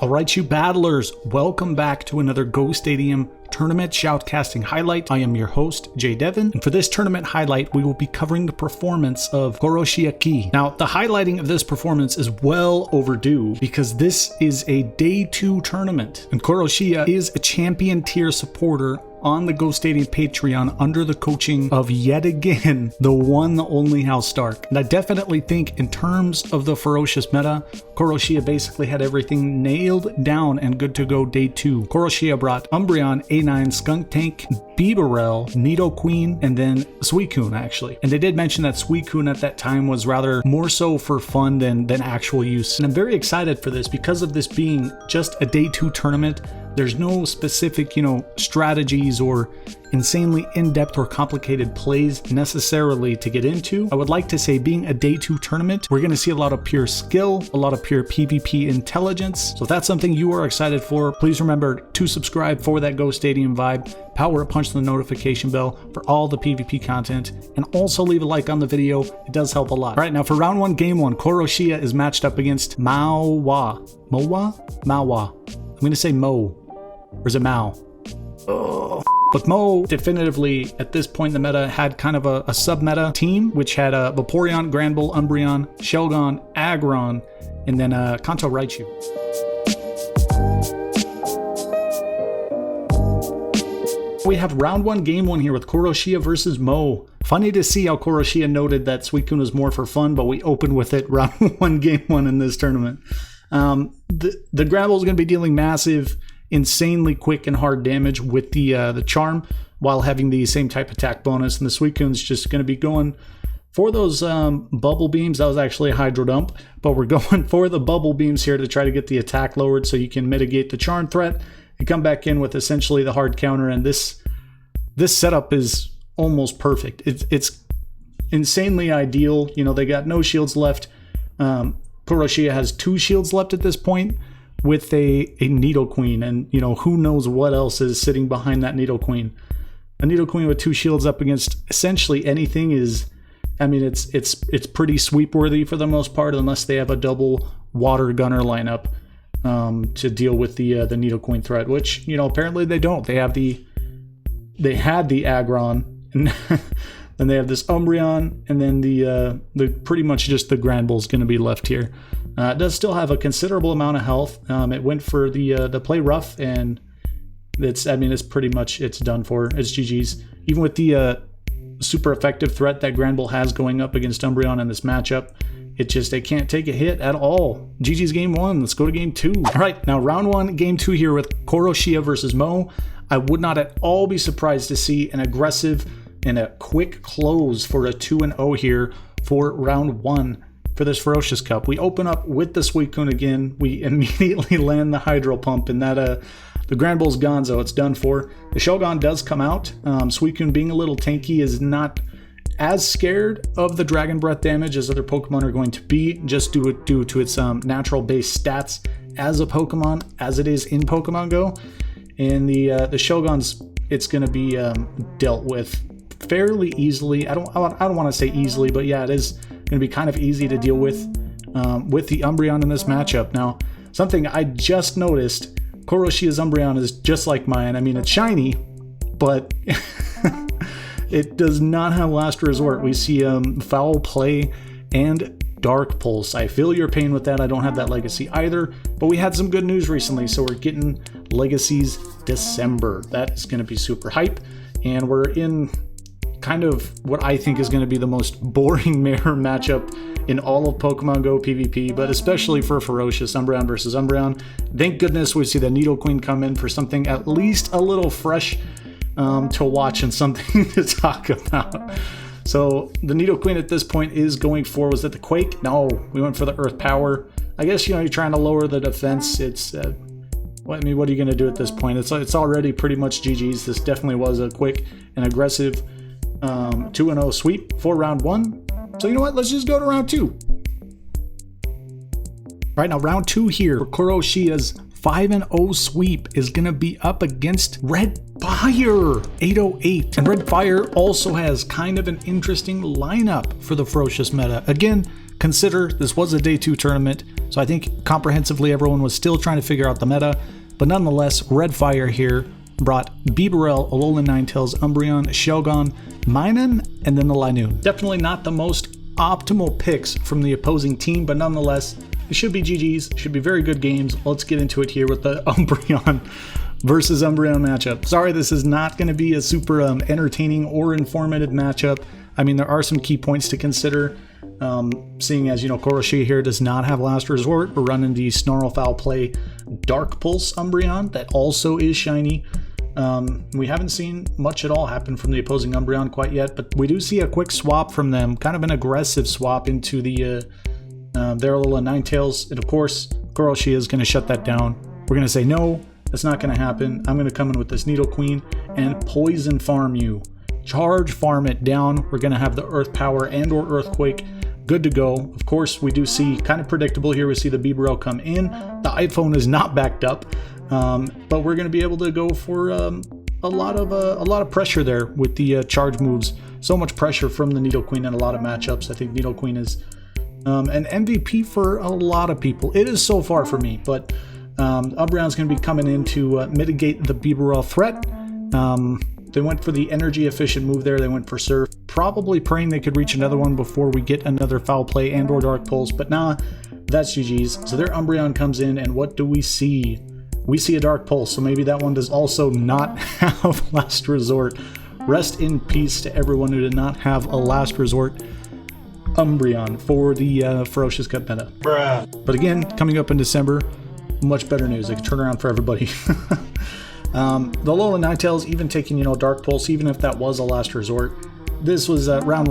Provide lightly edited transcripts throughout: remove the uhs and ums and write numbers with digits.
Alright, you battlers, welcome back to another Go Stadium tournament shoutcasting highlight. I am your host, Jay Devon, and for this tournament highlight, we will be covering the performance of KoroshiyaKi. Now, the highlighting of this performance is well overdue because this is a day 2 tournament, and Koroshiya is a champion tier supporter on the Go Stadium Patreon under the coaching of yet again the one, the only Hal Stark. And I definitely think in terms of the Ferocious meta, Koroshiya basically had everything nailed down and good to go day 2. Koroshiya brought Umbreon, A9, Skunk Tank, Bibarel, Nidoqueen, and then Suicune actually. And they did mention that Suicune at that time was rather more so for fun than actual use. And I'm very excited for this because of this being just a day 2 tournament. There's no specific, strategies or insanely in-depth or complicated plays necessarily to get into. I would like to say being a day 2 tournament, we're going to see a lot of pure skill, a lot of pure PvP intelligence. So if that's something you are excited for, please remember to subscribe for that Go Stadium vibe, power up, punch the notification bell for all the PvP content, and also leave a like on the video. It does help a lot. All right, now for round 1, game 1, Koroshiya is matched up against Mawa. I'm going to say Mo. Or is it Mao? Oh. But Mo definitively, at this point in the meta, had kind of a sub-meta team, which had Vaporeon, Granbull, Umbreon, Shelgon, Aggron, and then Kanto Raichu. We have round 1, game 1 here with Koroshiya versus Mo. Funny to see how Koroshiya noted that Suicune was more for fun, but we opened with it round 1, game 1 in this tournament. The Granbull is going to be dealing massive, insanely quick and hard damage with the charm while having the same type attack bonus, and the Suicune's just going to be going for those bubble beams. That was actually a hydro dump, but we're going for the bubble beams here to try to get the attack lowered so you can mitigate the charm threat and come back in with essentially the hard counter. And this setup is almost perfect. It's insanely ideal. They got no shields left. Koroshiya has 2 shields left at this point with a Nidoqueen, and who knows what else is sitting behind that Nidoqueen. A Nidoqueen with 2 shields up against essentially anything is, it's pretty sweep worthy for the most part, unless they have a double water gunner lineup to deal with the Nidoqueen threat, which apparently they don't. They had the Aggron, and then they have this Umbreon, and then the pretty much just the Granbull's going to be left here. It does still have a considerable amount of health. It went for the play rough, and it's pretty much done for. It's GG's. Even with the super effective threat that Granbull has going up against Umbreon in this matchup, it can't take a hit at all. GG's game 1. Let's go to game 2. All right, now round 1, game 2 here with Koroshiya versus Mo. I would not at all be surprised to see an aggressive and a quick close for a 2-0 here for round 1 for this Ferocious Cup. We open up with the Suicune again. We immediately land the Hydro Pump, and that the Granbull's gone, so it's done for. The Shelgon does come out. Suicune, being a little tanky, is not as scared of the Dragon Breath damage as other Pokemon are going to be, just due to its natural base stats as a Pokemon, as it is in Pokemon Go. And the Shelgon's, it's going to be dealt with fairly easily. I don't want to say easily, but yeah, it is going to be kind of easy to deal with the Umbreon in this matchup. Now, something I just noticed, Koroshiya's Umbreon is just like mine. It's shiny, but it does not have Last Resort. We see Foul Play and Dark Pulse. I feel your pain with that. I don't have that Legacy either, but we had some good news recently, so we're getting Legacies December. That is going to be super hype, and we're in kind of what I think is going to be the most boring mirror matchup in all of Pokemon Go PvP, but especially for Ferocious, Umbreon versus Umbreon. Thank goodness we see the Nidoqueen come in for something at least a little fresh to watch and something to talk about. So the Nidoqueen at this point is going for, was it the Quake? No, we went for the Earth Power. I guess, you're trying to lower the defense. It's, what are you going to do at this point? It's already pretty much GG's. This definitely was a quick and aggressive 2-0 sweep for round 1. So you know what? Let's just go to round 2. All right, now round 2 here for Koroshiya's 5-0 sweep is going to be up against Red Fire 808. And Red Fire also has kind of an interesting lineup for the Ferocious meta. Again, consider this was a day 2 tournament, so I think comprehensively everyone was still trying to figure out the meta, but nonetheless, Red Fire here brought Bibarel, Alolan Ninetales, Umbreon, Shelgon, Minun, and then the Linoon. Definitely not the most optimal picks from the opposing team, but nonetheless, it should be GG's, should be very good games. Let's get into it here with the Umbreon versus Umbreon matchup. Sorry, this is not going to be a super entertaining or informative matchup. I mean, there are some key points to consider, seeing as, you know, Koroshia here does not have Last Resort. We're running the Snarl Foul Play Dark Pulse Umbreon that also is shiny. We haven't seen much at all happen from the opposing Umbreon quite yet, but we do see a quick swap from them, kind of an aggressive swap into the their little Ninetales, and of course Koroshia is going to shut that down. We're going to say no, that's not going to happen. I'm going to come in with this Nidoqueen and Poison Farm you. Charge farm it down. We're going to have the Earth Power and or Earthquake good to go. Of course, we do see, kind of predictable here, we see the Bibarel come in. The iPhone is not backed up, but we're going to be able to go for a lot of pressure there with the charge moves. So much pressure from the Nidoqueen in a lot of matchups. I think Nidoqueen is an MVP for a lot of people. It is so far for me, but Umbreon's going to be coming in to mitigate the Bibarel threat. They went for the energy efficient move there. They went for Surf, probably praying they could reach another one before we get another Foul Play and or Dark Pulse, but nah, that's GG's. So their Umbreon comes in, and what do we see? We see a Dark Pulse, so maybe that one does also not have Last Resort. Rest in peace to everyone who did not have a Last Resort Umbreon for the Ferocious Cup meta. Bruh. But again, coming up in December, much better news. It can turn around for everybody. The Alolan Ninetales, even taking, you know, Dark Pulse, even if that was a Last Resort, this was round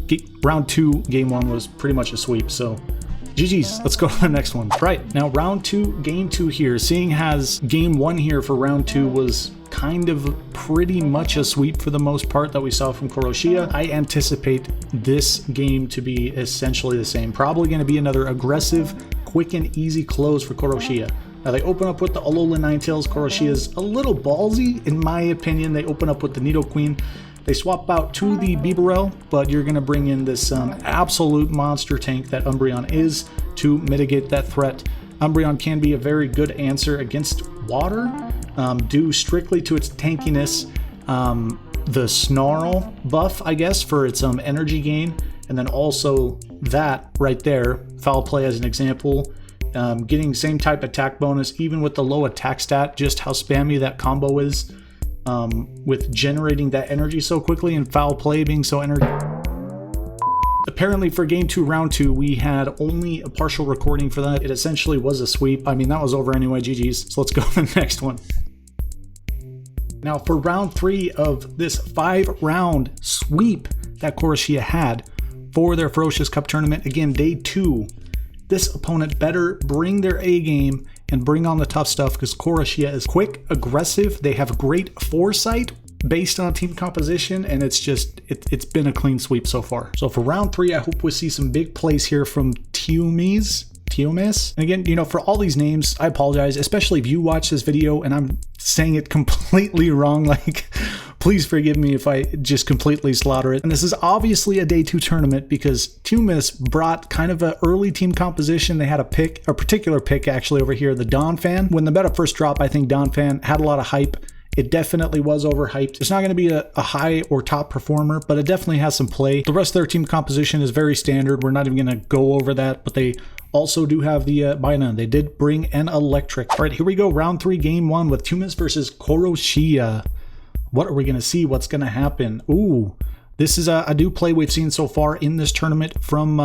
2, game 1 was pretty much a sweep, so GG's. Let's go to the next one. Right, now round 2, game 2 here. Seeing as game 1 here for round 2 was kind of pretty much a sweep for the most part that we saw from Koroshia, I anticipate this game to be essentially the same. Probably going to be another aggressive, quick and easy close for Koroshia. Now they open up with the Alolan Ninetales. Koroshia's a little ballsy, in my opinion. They open up with the Nidoqueen. They swap out to the Bibarel, but you're going to bring in this absolute monster tank that Umbreon is to mitigate that threat. Umbreon can be a very good answer against water, due strictly to its tankiness, the Snarl buff, I guess, for its energy gain, and then also that right there, Foul Play as an example, getting same type attack bonus, even with the low attack stat, just how spammy that combo is, with generating that energy so quickly and Foul Play being so energy. Apparently for game 2, round 2, we had only a partial recording for that. It essentially was a sweep. I mean, that was over anyway, GG's. So let's go to the next one. Now for round 3 of this 5-round sweep that Koroshia had for their Ferocious Cup tournament, again, day 2, this opponent better bring their A game and bring on the tough stuff, because Koroshia is quick, aggressive, they have great foresight based on team composition, and it's just, it's been a clean sweep so far. So for round 3, I hope we see some big plays here from Tiomis. And again, you know, for all these names, I apologize, especially if you watch this video and I'm saying it completely wrong. Like, please forgive me if I just completely slaughter it. And this is obviously a day 2 tournament because Tiomis brought kind of an early team composition. They had a particular pick actually over here, the Donphan. When the meta first dropped, I think Donphan had a lot of hype. It definitely was overhyped. It's not going to be a high or top performer, but it definitely has some play. The rest of their team composition is very standard. We're not even going to go over that, but they also do have the Minun. They did bring an electric. All right, here we go. Round 3, game 1 with Tiomis versus Koroshia. What are we going to see? What's going to happen? Ooh, this is a new play we've seen so far in this tournament from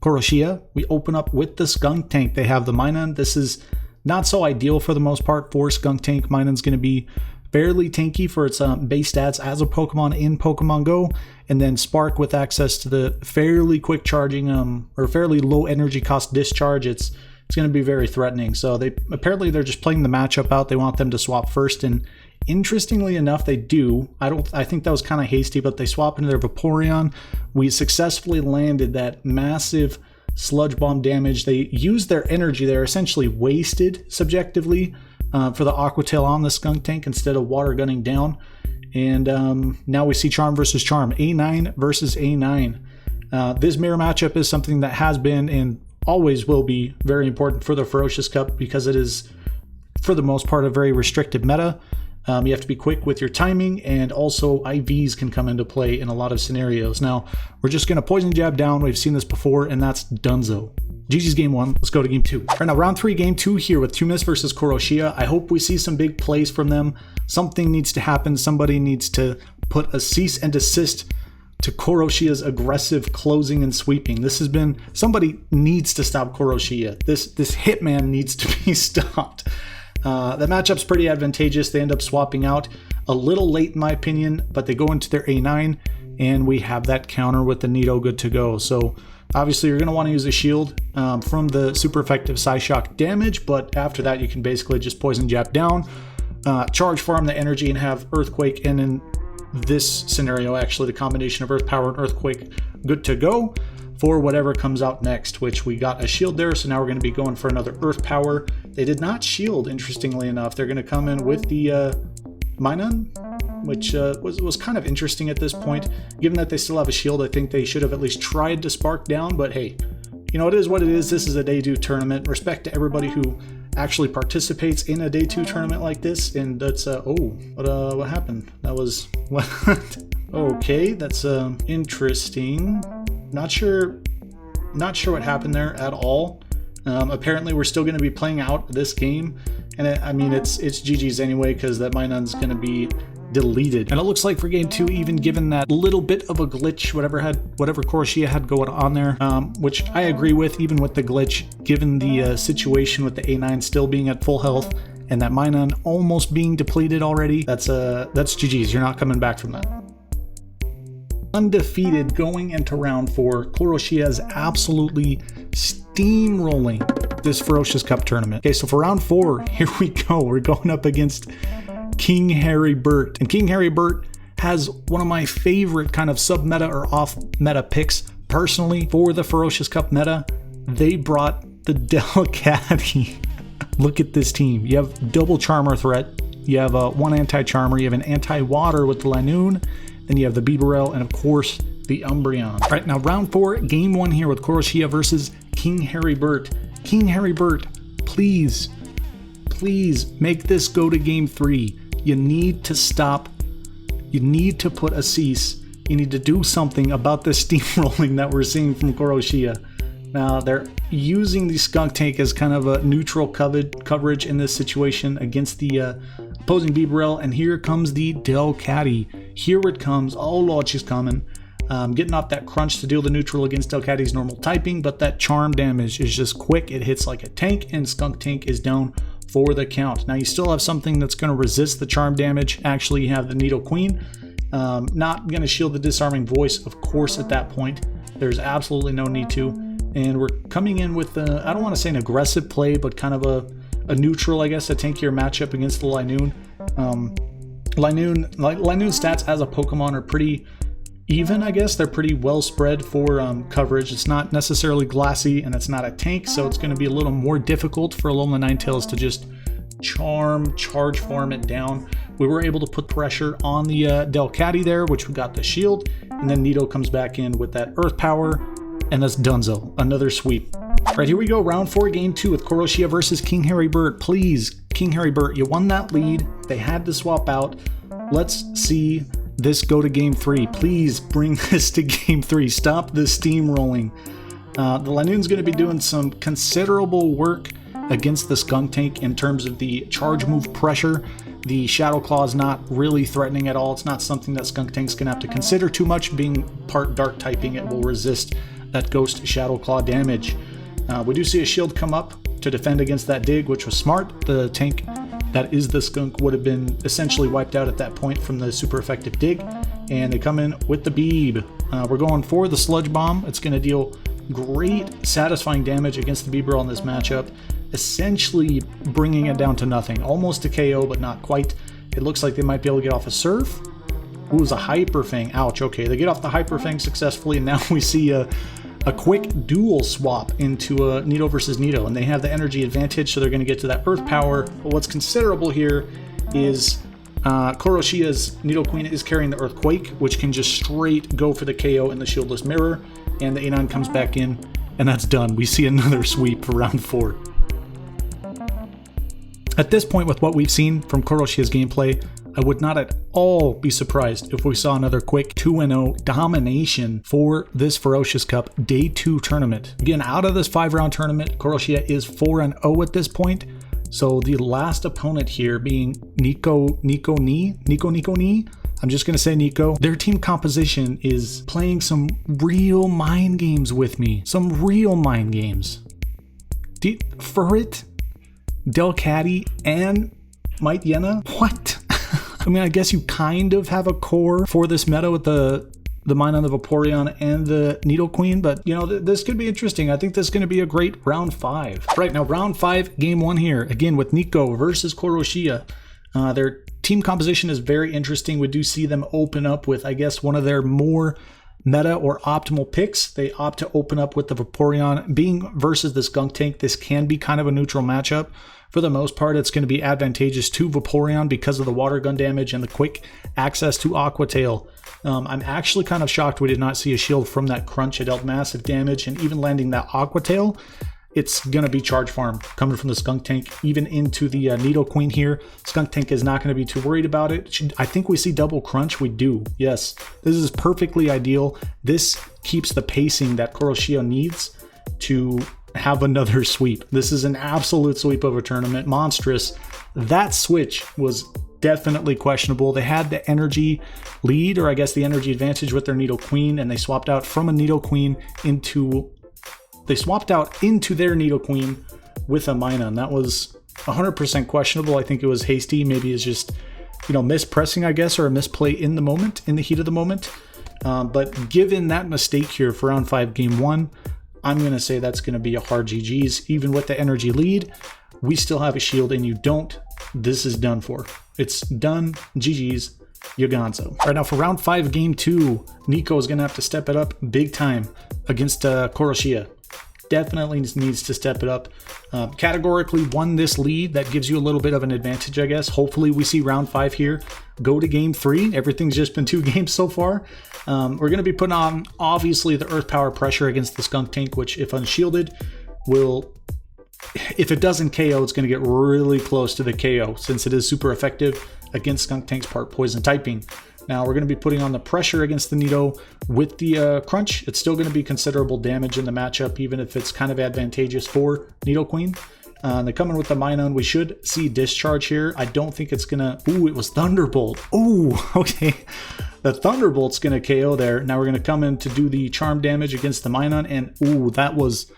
Koroshia. We open up with the Skunk Tank. They have the Minun. This is not so ideal for the most part for Skunk Tank. Minun's going to be fairly tanky for its base stats as a Pokemon in Pokemon Go, and then Spark with access to the fairly quick charging or fairly low energy cost discharge. It's going to be very threatening. So they're just playing the matchup out. They want them to swap first, and interestingly enough, they do. I think that was kind of hasty, but they swap into their Vaporeon. We successfully landed that massive Sludge Bomb damage. They used their energy. They're essentially wasted subjectively for the Aqua Tail on the Skunk Tank instead of water gunning down. And now we see Charm versus Charm, A9 versus A9. This mirror matchup is something that has been and always will be very important for the Ferocious Cup because it is, for the most part, a very restricted meta. You have to be quick with your timing, and also IVs can come into play in a lot of scenarios. Now, we're just going to poison jab down. We've seen this before, and that's donezo. GG's game 1. Let's go to game 2. All right, now round 3, game 2 here with Tumis versus Koroshia. I hope we see some big plays from them. Something needs to happen. Somebody needs to put a cease and desist to Koroshia's aggressive closing and sweeping. This has been, somebody needs to stop Koroshia. This hitman needs to be stopped. The matchup's pretty advantageous. They end up swapping out a little late in my opinion, but they go into their A9 and we have that counter with the Nido good to go. So obviously you're going to want to use a shield from the super effective Psyshock damage, but after that you can basically just poison jab down, charge farm the energy and have Earthquake, and in this scenario actually the combination of Earth Power and Earthquake good to go for whatever comes out next, which we got a shield there, so now we're going to be going for another Earth Power. They did not shield, interestingly enough. They're going to come in with the Minun, which was kind of interesting at this point. Given that they still have a shield, I think they should have at least tried to spark down, but hey, you know, it is what it is. This is a day 2 tournament. Respect to everybody who actually participates in a day 2 tournament like this, and that's, what happened? That was, what? Okay, that's interesting. Not sure what happened there at all. Apparently we're still going to be playing out this game, and I mean it's GG's anyway because that Minun's going to be deleted. And it looks like for game 2, even given that little bit of a glitch, whatever Koroshia had going on there, which I agree with, even with the glitch, given the situation with the A9 still being at full health and that Minun almost being depleted already, that's GG's. You're not coming back from that. Undefeated going into round 4. Koroshia is absolutely steamrolling this Ferocious Cup tournament. Okay, so for round 4, here we go. We're going up against King Harry Burt. And King Harry Burt has one of my favorite kind of sub-meta or off-meta picks personally for the Ferocious Cup meta. They brought the Delcatty. Look at this team. You have double Charmer threat. You have one anti-Charmer. You have an anti-Water with the Lanoon. Then you have the Bibarel, and of course, the Umbreon. All right, now round 4, game 1 here with Koroshia versus King Harry Burt. King Harry Burt, please make this go to game 3. You need to stop. You need to put a cease. You need to do something about the steamrolling that we're seeing from Koroshia. Now, they're using the Skunk Tank as kind of a neutral coverage in this situation against the opposing Bibarel, and here comes the Delcatty. Here it comes. Oh lord, she's coming. Getting off that crunch to deal the neutral against Delcatty's normal typing, but that charm damage is just quick. It hits like a tank, and Skunk Tank is down for the count. Now you still have something that's going to resist the charm damage. Actually, you have the Nidoqueen. Not going to shield the Disarming Voice, of course, at that point. There's absolutely no need to. And we're coming in with, I don't want to say an aggressive play, but kind of a neutral, I guess, a tankier matchup against the Lanoon. Lanoon stats as a Pokemon are pretty even, I guess. They're pretty well spread for coverage. It's not necessarily glassy, and it's not a tank, so it's going to be a little more difficult for Alolan Ninetales to just charge farm it down. We were able to put pressure on the Delcatty there, which we got the shield, and then Nido comes back in with that Earth Power, and that's donezo. Another sweep. All right, here we go. Round 4, game 2 with Koroshia versus King Harry Burt. Please, King Harry Burt, you won that lead. They had to swap out. Let's see this go to game 3. Please bring this to game 3. Stop the steamrolling. The Lanoon's going to be doing some considerable work against the Skunk Tank in terms of the charge move pressure. The Shadow Claw is not really threatening at all. It's not something that Skunk Tank's going to have to consider too much. Being part dark typing, it will resist that Ghost Shadow Claw damage. We do see a shield come up to defend against that dig, which was smart. The tank that is the Skunk would have been essentially wiped out at that point from the super effective dig, and they come in with the Beeb. We're going for the Sludge Bomb. It's going to deal great satisfying damage against the Bibarel in this matchup, essentially bringing it down to nothing. Almost a KO, but not quite. It looks like they might be able to get off a Surf. Ooh, it was a Hyper Fang. Ouch. Okay, they get off the Hyper Fang successfully, and now we see a quick dual swap into Nido versus Nido, and they have the energy advantage, so they're going to get to that Earth Power. But what's considerable here is Koroshia's Nidoqueen is carrying the Earthquake, which can just straight go for the KO in the Shieldless Mirror. and the A9 comes back in, and that's done. We see another sweep for round 4. At this point, with what we've seen from Koroshiya's gameplay, I would not at all be surprised if we saw another quick 2-0 domination for this Ferocious Cup Day 2 tournament. Again, out of this 5-round tournament, Koroshiya is 4-0 at this point. So the last opponent here being Nico Ni. I'm just going to say Nico. Their team composition is playing some real mind games with me. Some real mind games. Furret, Delcatty, and Might Yena? What? I mean, I guess you kind of have a core for this meta with the Minun, the Vaporeon, and the Nidoqueen, but you know, this could be interesting. I think this is going to be a great round 5. Right, now round 5, game 1 here, again with Nico versus Koroshiya. Their team composition is very interesting. We do see them open up with, I guess, one of their more meta or optimal picks. They opt to open up with the Vaporeon. Being versus the Skuntank, this can be kind of a neutral matchup. For the most part, it's going to be advantageous to Vaporeon because of the water gun damage and the quick access to Aqua Tail. I'm actually kind of shocked we did not see a shield from that crunch. It dealt massive damage, and even landing that Aqua Tail, it's going to be charge farm coming from the Skuntank, even into the Nidoqueen here. Skuntank is not going to be too worried about it. I think we see double crunch. We do. Yes, this is perfectly ideal. This keeps the pacing that Koroshiya needs to have another sweep. This is an absolute sweep of a tournament. Monstrous. That switch was definitely questionable. They had the energy lead, or I guess the energy advantage with their Nidoqueen, and they swapped out from a Nidoqueen into... They swapped out into their Nidoqueen with a Minun. That was 100% questionable. I think it was hasty. Maybe it's just, you know, mispressing, I guess, or a misplay in the moment, in the heat of the moment. But given that mistake here for round 5, game 1, I'm going to say that's going to be a hard GG's. Even with the energy lead, we still have a shield and you don't. This is done for. It's done. GG's. Yoganzo. Right now for round 5, game 2, Nico is going to have to step it up big time against Koroshiya. Definitely needs to step it up. Categorically won this lead. That gives you a little bit of an advantage, I guess. Hopefully we see round 5 here go to game 3. Everything's just been 2 games so far. We're going to be putting on, obviously, the Earth Power pressure against the Skuntank, which, if unshielded, will... If it doesn't KO, it's going to get really close to the KO, since it is super effective against Skunktank's part poison typing. Now we're going to be putting on the pressure against the Nido with the Crunch. It's still going to be considerable damage in the matchup, even if it's kind of advantageous for Nidoqueen. They come in with the Minun. We should see Discharge here. I don't think it's going to... Ooh, it was Thunderbolt. Ooh, okay. The Thunderbolt's going to KO there. Now we're going to come in to do the charm damage against the Minun, and ooh, that was...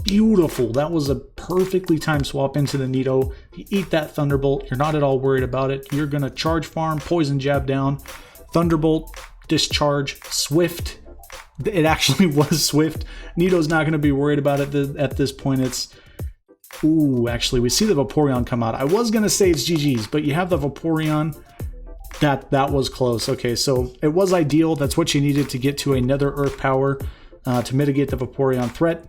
beautiful. That was a perfectly timed swap into the Nido. You eat that Thunderbolt, you're not at all worried about it. You're going to charge farm, poison jab down, Thunderbolt, discharge, swift. It actually was swift. Nido's not going to be worried about it at this point. It's... Ooh, actually, we see the Vaporeon come out. I was going to say it's GG's, but you have the Vaporeon. That was close. Okay, so it was ideal. That's what you needed to get to another Earth Power to mitigate the Vaporeon threat.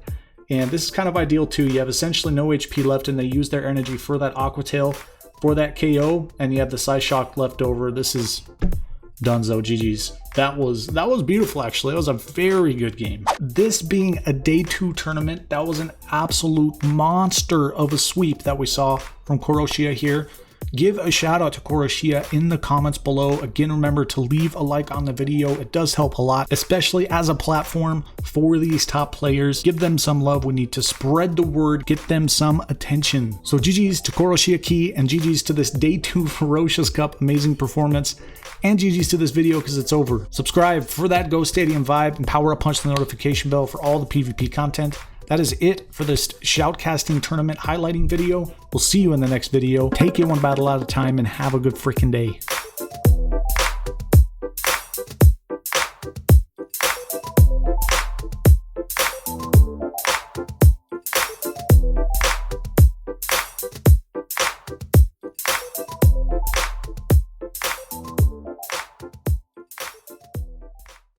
And this is kind of ideal too. You have essentially no HP left, and they use their energy for that Aqua Tail for that KO, and you have the Psyshock left over. This is Dunzo. GG's. That was beautiful, actually. It was a very good game. This being a day 2 tournament, that was an absolute monster of a sweep that we saw from Koroshiya here. Give a shout out to Koroshiya in the comments below. Again, remember to leave a like on the video. It does help a lot, especially as a platform for these top players. Give them some love. We need to spread the word, get them some attention. So GG's to KoroshiyaKi, and GG's to this day 2 Ferocious Cup. Amazing performance. And GG's to this video because it's over. Subscribe for that Go Stadium vibe, and power up punch the notification bell for all the PvP content. That is it for this shoutcasting tournament highlighting video. We'll see you in the next video. Take it one battle at a time and have a good freaking day.